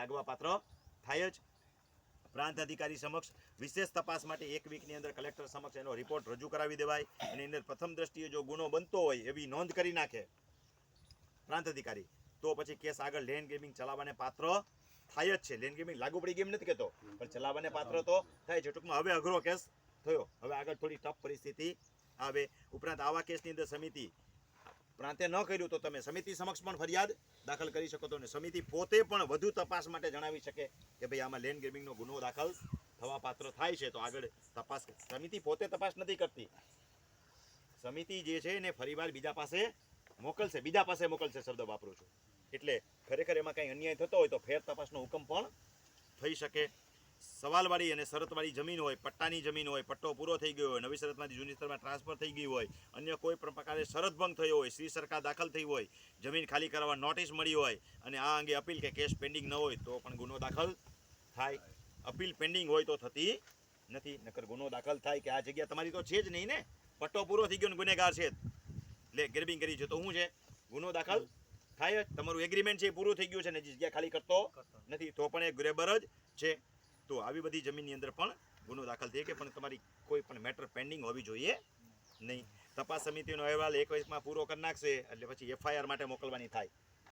લાગવાપાત્ર થાય જ. પ્રાંત અધિકારી સમક્ષ વિશેષ તપાસ માટે 1 વીકની અંદર કલેક્ટર સમક્ષ એનો રિપોર્ટ રજૂ કરાવી દેવાય. એની અંદર પ્રથમ દ્રષ્ટિએ જો ગુનો બનતો હોય એવી નોંધ કરી નાખે પ્રાંત અધિકારી, તો પછી કેસ આગળ લેન્ડ ગ્રેબિંગ ચલાવવાને પાત્ર થાય જ છે. લેન્ડ ગ્રેબિંગ લાગુ પડી ગઈ એમ નથી કહેતો, પણ ચલાવવાને પાત્ર તો થાય છે. ટૂંકમાં હવે અઘરો કેસ થયો, હવે આગળ થોડી ટફ પરિસ્થિતિ આવે. ઉપરાંત આવા કેસની અંદર સમિતિ પ્રાંતે ન કર્યું તો તમે સમિતિ સમક્ષ પણ ફરિયાદ દાખલ કરી શકો છો, અને સમિતિ પોતે પણ વધુ તપાસ માટે જણાવી શકે કે ભાઈ આમાં લેન્ડ ગ્રેબિંગનો ગુનો દાખલ થવા પાત્ર થાય છે, તો આગળ તપાસ. સમિતિ પોતે તપાસ નથી કરતી, સમિતિ જે છે એને ફરીવાર બીજા પાસે મોકલશે શબ્દ વાપરું છું. એટલે ખરેખર એમાં કંઈ અન્યાય થતો હોય તો ફેર તપાસનો હુકમ પણ થઈ શકે. સવાલવાળી અને શરતવાળી જમીન હોય, પટ્ટાની જમીન હોય, પટ્ટો પૂરો થઈ ગયો હોય, નવી શરતમાંથી જૂની શરતમાં ટ્રાન્સફર થઈ ગઈ હોય, અન્ય કોઈ પણ પ્રકારે શરત ભંગ થયો હોય, શ્રી સરકાર દાખલ થઈ હોય, જમીન ખાલી કરવા નોટિસ મળી હોય અને આ અંગે અપીલ કે કેસ પેન્ડિંગ ન હોય તો પણ ગુનો દાખલ થાય. અપીલ પેન્ડિંગ હોય તો થતી નથી, નકર ગુનો દાખલ થાય કે આ જગ્યા તમારી તો છે જ નહીં ને, પટ્ટો પૂરો થઈ ગયો ને ગુનેગાર છે એટલે ગ્રેબિંગ કરી છે તો શું છે, ગુનો દાખલ થાય જ. તમારું એગ્રીમેન્ટ છે એ પૂરું થઈ ગયું છે ને જગ્યા ખાલી કરતો નથી તો પણ એ ગ્રેબર જ છે. તો આવી બધી જમીનની અંદર પણ ગુનો દાખલ થઈ કે પણ તમારી કોઈ પણ મેટર પેન્ડિંગ હોવી જોઈએ નહીં. તપાસ સમિતિનો અહેવાલ 1 વર્ષમાં પૂરો કરી નાખશે એટલે પછી FIR માટે મોકલવાની થાય.